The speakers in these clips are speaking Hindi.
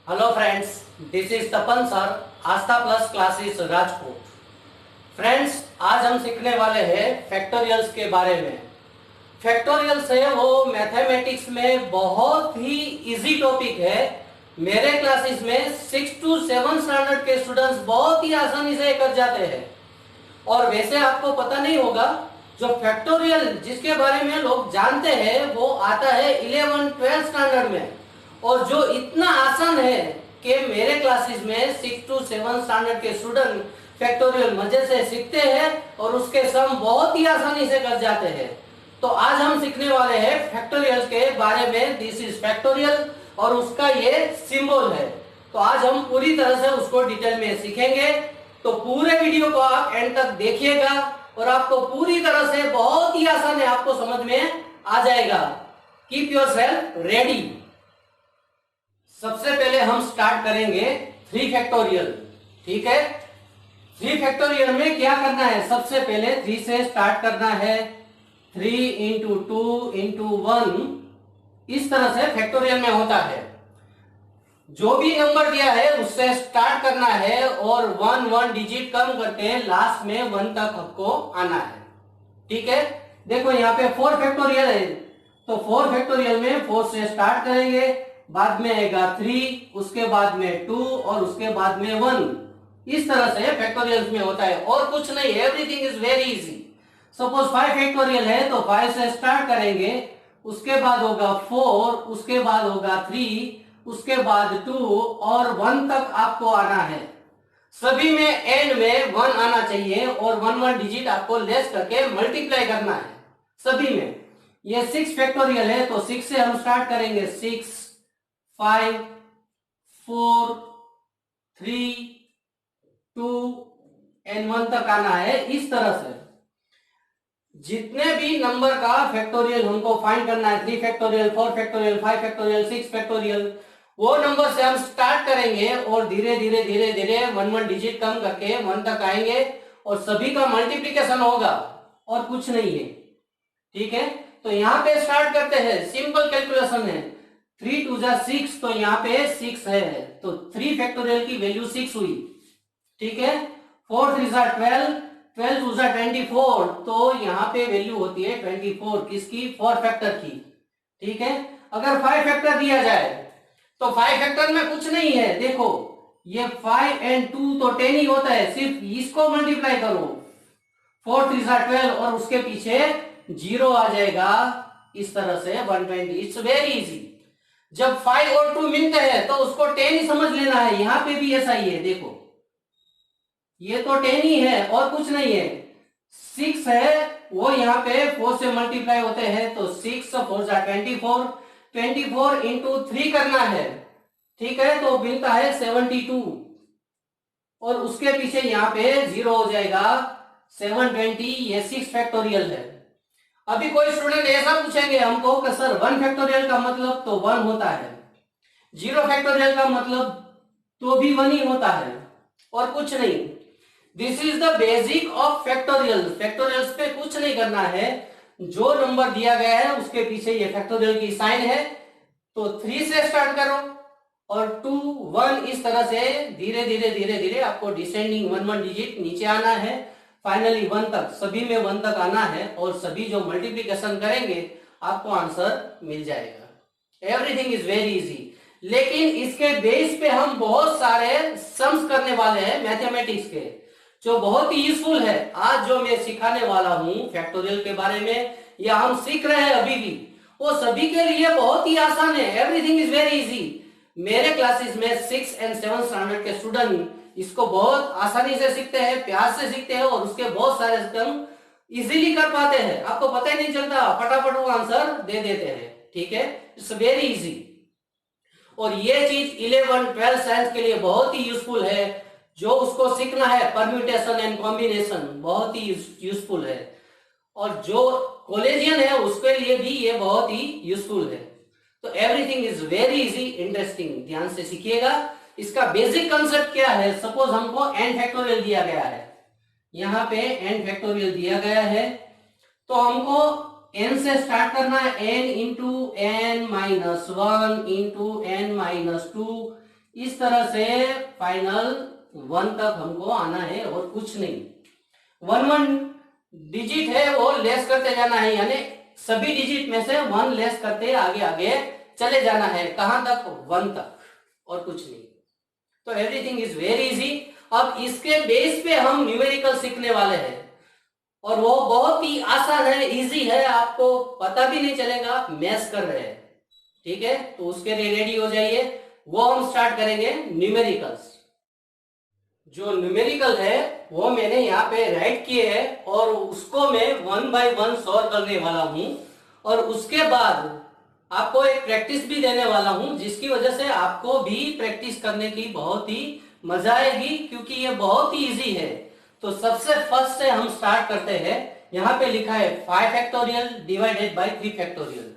Hello friends, this is Tapan sir, Aastha plus classes Rajkot. Friends, आज हम सीखने वाले हैं फैक्टोरियल्स के बारे में। फैक्टोरियल्स है वो मैथमेटिक्स में बहुत ही इजी टॉपिक है। मेरे क्लासेस में 6 to 7 स्टैंडर्ड के स्टूडेंट्स बहुत ही आसानी से कर जाते हैं। और वैसे आपको पता नहीं होगा, जो फैक्टोरियल जिसके बारे में लोग जानते हैं वो आता है 11-12 स्टैंडर्ड में, और जो इतना आसान है कि मेरे क्लासेस में 6 to 7 स्टैंडर्ड के स्टूडेंट फैक्टोरियल मजे से सीखते हैं और उसके सम बहुत ही आसानी से कर जाते हैं। तो आज हम सीखने वाले हैं फैक्टोरियल के बारे में। दिस इज फैक्टोरियल और उसका ये सिंबल है। तो आज हम पूरी तरह से उसको डिटेल में सीखेंगे। तो पूरे वीडियो को आप एंड तक देखिएगा और आपको पूरी तरह से बहुत ही आसान है, आपको समझ में आ जाएगा। Keep yourself ready. सबसे पहले हम स्टार्ट करेंगे 3 फैक्टोरियल। ठीक है, 3 फैक्टोरियल में क्या करना है? सबसे पहले 3 से स्टार्ट करना है। 3 into 2 into 1, इस तरह से फैक्टोरियल में होता है। जो भी नंबर दिया है उससे स्टार्ट करना है और 1 डिजिट कम करके लास्ट में 1 तक आपको आना है। ठीक है, देखो यहाँ पे 4 फैक्टोरियल है, तो 4 फैक्टोरियल में 4 से स्टार्ट करेंगे, बाद में आएगा 3, उसके बाद में 2 और उसके बाद में 1। इस तरह से फैक्टोरियल में होता है और कुछ नहीं, everything is very easy. Suppose 5 factorial है तो 5 से स्टार्ट करेंगे, उसके बाद होगा 4, उसके बाद होगा 3, उसके बाद 2 और 1 तक आपको आना है। सभी में एंड में 1 आना चाहिए और 1 डिजिट आपको लेस करके मल्टीप्लाई करना है सभी में। ये 6 फैक्टोरियल है तो 6 से हम स्टार्ट करेंगे। 6, 5, 4, 3, 2 एंड 1 तक आना है। इस तरह से जितने भी नंबर का फैक्टोरियल हमको फाइंड करना है, 3 फैक्टोरियल, 4 फैक्टोरियल, 5 फैक्टोरियल, 6 फैक्टोरियल, वो नंबर से हम स्टार्ट करेंगे और धीरे धीरे धीरे धीरे 1 डिजिट कम करके 1 तक आएंगे और सभी का मल्टीप्लिकेशन होगा और कुछ नहीं है। ठीक है, तो यहाँ पे स्टार्ट करते हैं। सिंपल कैलकुलेशन है। 3 2 जा 6, तो यहाँ पे 6 है तो 3 फैक्टोरियल की वैल्यू 6 हुई। ठीक है, 4 3 जा 12, 12 2 जा 24, तो यहाँ पे वैल्यू होती है 24। किसकी? 4 फैक्टर की। ठीक है, अगर 5 फैक्टर दिया जाए तो 5 फैक्टर में कुछ नहीं है। देखो ये 5 and 2 तो 10 ही होता है, सिर्फ इसको मल्टीप्लाई करो। 4 3 जा 12 और उसके पीछे 0 आ जाएगा। इस तरह से 120। It's very easy. जब 5 और 2 मिलते हैं तो उसको 10 ही समझ लेना है। यहां पे भी ऐसा ही है, देखो ये तो 10 ही है और कुछ नहीं है। 6 है वो यहाँ पे 4 से मल्टीप्लाई होते हैं तो 6 4 जा 24, 24 इंटू 3 करना है। ठीक है, तो मिलता है 72 और उसके पीछे यहाँ पे 0 हो जाएगा 720। ये 6 फैक्टोरियल है। अभी कोई स्टूडेंट ऐसा पूछेंगे हमको कि सर 1 फैक्टोरियल का मतलब तो 1 होता है, 0 फैक्टोरियल का मतलब तो भी 1 ही होता है और कुछ नहीं। This is the basic of factorial. Factorials पे कुछ नहीं करना है, जो नंबर दिया गया है उसके पीछे ये फैक्टोरियल की साइन है तो 3 से स्टार्ट करो और 2 1 इस तरह से धीरे धीरे धीरे धीरे आपको डिसेंडिंग 1 डिजिट नीचे आना है। फाइनली 1 तक, सभी में 1 तक आना है और सभी जो मल्टीप्लिकेशन करेंगे आपको आंसर मिल जाएगा। Everything is very easy. लेकिन इसके बेस पे हम बहुत सारे सम्स करने वाले हैं मैथमेटिक्स के, जो बहुत ही यूजफुल है। आज जो मैं सिखाने वाला हूं फैक्टोरियल के बारे में या हम सीख रहे हैं अभी भी, वो सभी के लिए बहुत ही आसान है। Everything is very easy. मेरे क्लासेस में 6 and 7 स्टैंडर्ड के स्टूडेंट इसको बहुत आसानी से सीखते हैं, प्यार से सीखते हैं और उसके बहुत सारे सिस्टम इजीली कर पाते हैं। आपको पता ही नहीं चलता, फटाफट वो आंसर दे देते हैं। ठीक है, इट्स वेरी इजी। और ये चीज 11-12 साइंस के लिए बहुत ही यूजफुल है। जो उसको सीखना है परम्यूटेशन एंड कॉम्बिनेशन, बहुत ही यूजफुल है। और जो कॉलेजियन है उसके लिए भी ये बहुत ही यूजफुल है। तो everything is very easy, interesting. ध्यान से सीखिएगा। इसका बेसिक कंसेप्ट क्या है? सपोज हमको n फैक्टोरियल दिया गया है, यहाँ पे n फैक्टोरियल दिया गया है तो हमको n से स्टार्ट करना है। n into n minus 1 into n minus 2 इस तरह से फाइनल 1 तक हमको आना है और कुछ नहीं। 1 डिजिट है वो लेस करते जाना है, यानी सभी डिजिट में से 1 लेस करते आगे आगे चले जाना है। कहां तक? 1 तक, और कुछ नहीं। तो एवरीथिंग इज वेरी इजी। अब इसके बेस पे हम न्यूमेरिकल सीखने वाले हैं, और वो बहुत ही आसान है, इजी है, आपको पता भी नहीं चलेगा मैथ्स कर रहे हैं। ठीक है, तो उसके लिए रेडी हो जाइए। वो हम स्टार्ट करेंगे न्यूमेरिकल्स। जो न्यूमेरिकल है वो मैंने यहाँ पे राइट किए हैं, और उसको मैं 1 बाय 1 सॉल्व करने वाला हूं, और उसके बाद आपको एक प्रैक्टिस भी देने वाला हूं, जिसकी वजह से आपको भी प्रैक्टिस करने की बहुत ही मजा आएगी, क्योंकि ये बहुत ही इजी है। तो सबसे फर्स्ट से हम स्टार्ट करते हैं। यहाँ पे लिखा है 5 फैक्टोरियल डिवाइडेड बाय 3 फैक्टोरियल।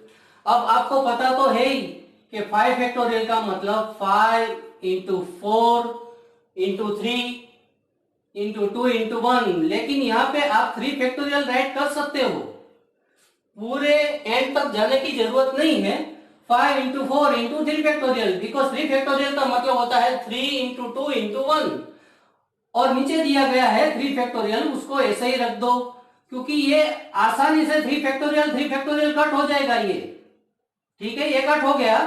अब आपको पता तो है ही कि 5 फैक्टोरियल का मतलब 5 इंटू 4 इंटू 3 इंटू 2 इंटू 1, लेकिन यहाँ पे आप 3 फैक्टोरियल राइट कर सकते हो। पूरे एंड तक जाने की जरूरत नहीं है। 5 into 4 into 3 factorial, because 3 factorial का मतलब होता है 3 इंटू 2 इंटू 1, और नीचे दिया गया है 3 फैक्टोरियल, उसको ऐसे ही रख दो, क्योंकि ये आसानी से 3 फैक्टोरियल कट हो जाएगा ये। ठीक है, ये कट हो गया,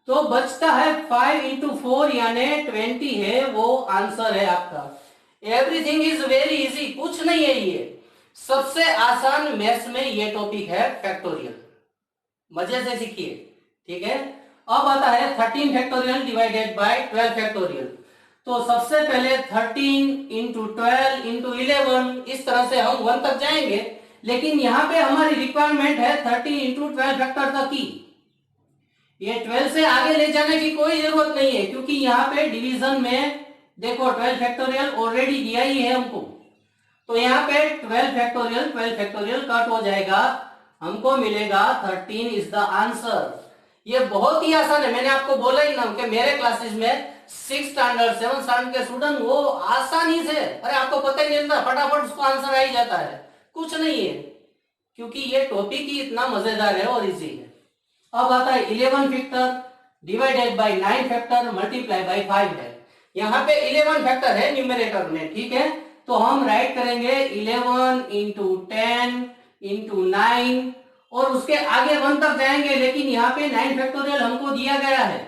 तो बचता है 5 इंटू 4 यानी 20 है, वो आंसर है आपका। एवरीथिंग इज वेरी इजी, कुछ नहीं है ये। सबसे आसान मैथ्स में ये टॉपिक है फैक्टोरियल, मजे से सीखिए। ठीक है, अब आता है 13 फैक्टोरियल डिवाइडेड बाय 12 फैक्टोरियल। तो सबसे पहले 13 इंटू 12 इंटू 11, इस तरह से हम 1 तक जाएंगे, लेकिन यहाँ पे हमारी रिक्वायरमेंट है 13 इंटू 12 फैक्टर तक की। ये 12 से आगे ले जाने की कोई जरूरत नहीं है, क्योंकि यहाँ पे डिवीजन में देखो 12 फैक्टोरियल ऑलरेडी दिया ही है हमको। तो यहाँ पे 12 फैक्टोरियल कट हो जाएगा, हमको मिलेगा 13 इज द आंसर। ये बहुत ही आसान है, मैंने आपको बोला ही ना कि मेरे क्लासेस में 6 स्टैंडर्ड 7 स्टैंडर्ड के स्टूडेंट वो आसानी से, अरे आपको पता ही नहीं चलता, फटाफट उसको आंसर आ ही जाता है। कुछ नहीं है, क्योंकि ये टॉपिक ही इतना मजेदार है और इजी है। अब आता है 11 factor divided by 9 factor multiply by 5 है। यहाँ पे 11 फैक्टर है न्यूमरेटर में। ठीक है, तो हम राइट करेंगे 11 इंटू 10 इंटू 9, और उसके आगे 1 तक जाएंगे, लेकिन यहाँ पे 9 फैक्टोरियल हमको दिया गया है,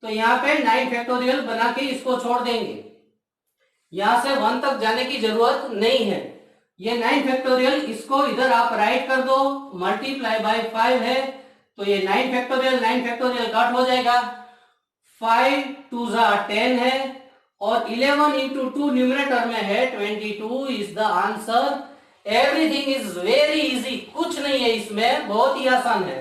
तो यहाँ पे 9 फैक्टोरियल बना के इसको छोड़ देंगे। यहां से 1 तक जाने की जरूरत नहीं है। ये 9 फैक्टोरियल इसको इधर आप राइट कर दो, मल्टीप्लाई बाय 5 है, तो ये 9 फैक्टोरियल कट हो जाएगा। 5 2 10 है, और 11 इंटू 2 न्यूमरेटर में है 22 is the answer. Everything is very easy, कुछ नहीं है इसमें, बहुत ही आसान है।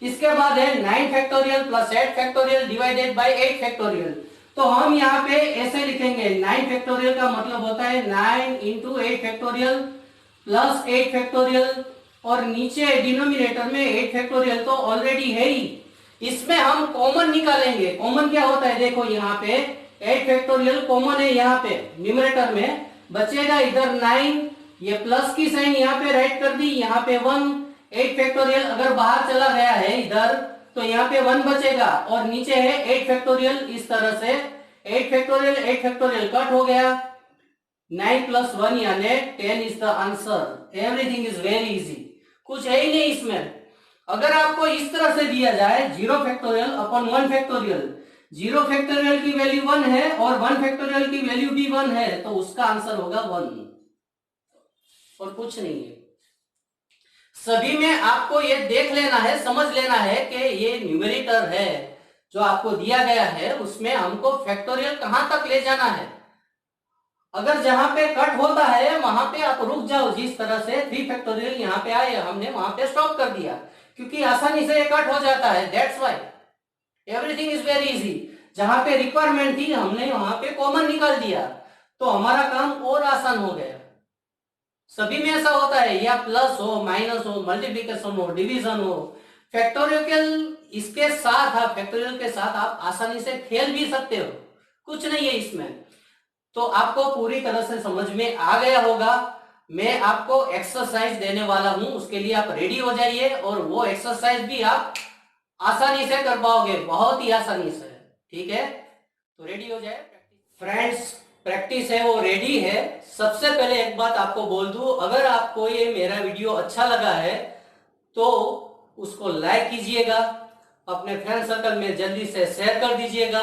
इसके बाद है 9 factorial plus 8 factorial divided by 8 factorial. तो हम यहाँ पे ऐसे लिखेंगे, 9 फैक्टोरियल का मतलब होता है 9 इंटू 8 फैक्टोरियल प्लस 8 फैक्टोरियल, और नीचे डिनोमिनेटर में 8 फैक्टोरियल तो ऑलरेडी है ही। इसमें हम कॉमन निकालेंगे। कॉमन क्या होता है, देखो यहाँ पे 8 फैक्टोरियल कॉमन है, यहाँ पे न्यूमरेटर में बचेगा इधर 9, ये प्लस की साइन यहाँ पे राइट कर दी, यहाँ पे 1। 8 फैक्टोरियल अगर बाहर चला गया है इधर, तो यहाँ पे 1 बचेगा, और नीचे है 8 फैक्टोरियल। इस तरह से 8 फैक्टोरियल कट हो गया, 9 प्लस 1 यानी 10 is the answer. Everything is very easy, कुछ है ही नहीं इसमें। अगर आपको इस तरह से दिया जाए 0 फैक्टोरियल अपॉन 1 फैक्टोरियल, 0 फैक्टोरियल की वैल्यू 1 है और 1 फैक्टोरियल की वैल्यू भी 1 है, तो उसका आंसर होगा 1, और कुछ नहीं है। सभी में आपको ये देख लेना है, समझ लेना है कि ये न्यूमरेटर है जो आपको दिया गया है, उसमें हमको फैक्टोरियल कहां तक ले जाना है। अगर जहां पे कट होता है वहां पे आप रुक जाओ। जिस तरह से 3 फैक्टोरियल यहाँ पे आए, हमने वहां पे स्टॉप कर दिया, क्योंकि आसानी से ये कट हो जाता है। That's why everything is very easy. जहां पे रिक्वायरमेंट थी हमने वहां पे कॉमन निकाल दिया, तो हमारा काम और आसान हो गया। सभी में ऐसा होता है, या प्लस हो, माइनस हो, मल्टीप्लिकेशन हो, डिवीजन हो, फैक्टोरियल इसके साथ, आप फैक्टोरियल के साथ आप आसानी से खेल भी सकते हो, कुछ नहीं है इसमें। तो आपको पूरी तरह से समझ में आ गया होगा। मैं आपको एक्सरसाइज देने वाला हूं, उसके लिए आप रेडी हो जाइए, और वो एक्सरसाइज भी आप आसानी से कर पाओगे, बहुत ही आसानी से। ठीक है, तो रेडी हो जाए फ्रेंड्स, प्रैक्टिस है वो रेडी है। सबसे पहले एक बात आपको बोल दूं, अगर आपको ये मेरा वीडियो अच्छा लगा है तो उसको लाइक कीजिएगा, अपने फ्रेंड सर्कल में जल्दी से शेयर कर दीजिएगा,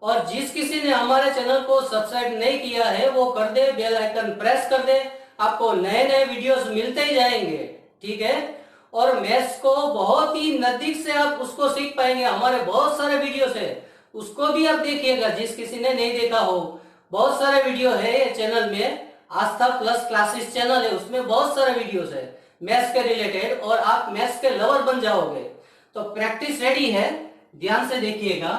और जिस किसी ने हमारे चैनल को सब्सक्राइब नहीं किया है वो कर दे, बेल आइकन प्रेस कर दे, आपको नए नए वीडियोस मिलते ही जाएंगे, ठीक है। और मैथ्स को बहुत ही नजदीक से आप उसको सीख पाएंगे, हमारे बहुत सारे वीडियोस है, उसको भी आप देखिएगा जिस किसी ने नहीं देखा हो। बहुत सारे वीडियो है ये चैनल में, आस्था प्लस क्लासेस चैनल है, उसमें बहुत सारे वीडियोस है मैथ्स के रिलेटेड, और आप मैथ्स के लवर बन जाओगे। तो प्रैक्टिस रेडी है, ध्यान से देखिएगा।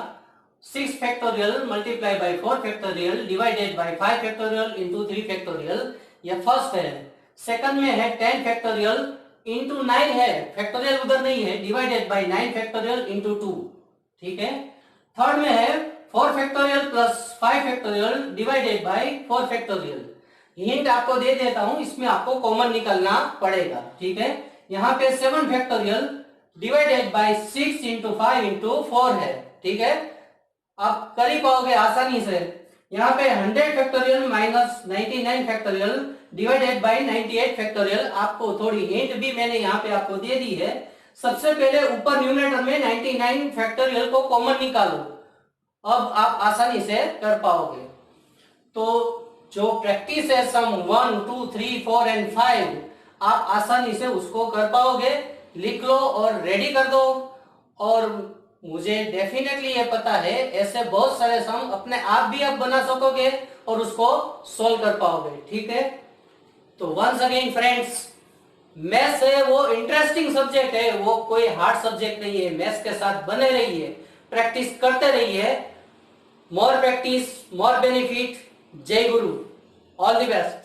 6 factorial multiply by 4 factorial divided by 5 factorial into 3 factorial, ये फर्स्ट है। सेकंड में है 10 फैक्टोरियल इंटू 9 है, फैक्टोरियल उधर नहीं है, डिवाइडेड बाय 9 फैक्टोरियल इंटू 2, ठीक है। थर्ड में है 4 factorial plus 5 factorial divided by 4 factorial. Hint आपको दे देता हूं, इसमें आपको कॉमन निकालना पड़ेगा, ठीक है। यहाँ पे 7 factorial divided by 6 into 5 into 4 है, ठीक है। आप कर ही पाओगे आसानी से। यहाँ पे 100 factorial minus 99 factorial divided by 98 factorial, आपको थोड़ी हिंट भी मैंने यहाँ पे आपको दे दी है। सबसे पहले ऊपर न्यूमरेटर में 99 फैक्टोरियल को कॉमन निकालो, अब आप आसानी से कर पाओगे। तो जो प्रैक्टिस है सम 1 2 3 4 एंड 5, आप आसानी से उसको कर पाओगे। लिख लो और रेडी कर दो, और मुझे डेफिनेटली ये पता है ऐसे बहुत सारे सम अपने आप भी आप बना सकोगे और उसको सॉल्व कर पाओगे, ठीक है। तो वंस अगेन फ्रेंड्स, मैथ्स है वो इंटरेस्टिंग सब्जेक्ट है, वो कोई हार्ड सब्जेक्ट नहीं है। मैथ्स के साथ बने रहिए, प्रैक्टिस करते रहिए। More practice more benefit. जय गुरु, ऑल द बेस्ट।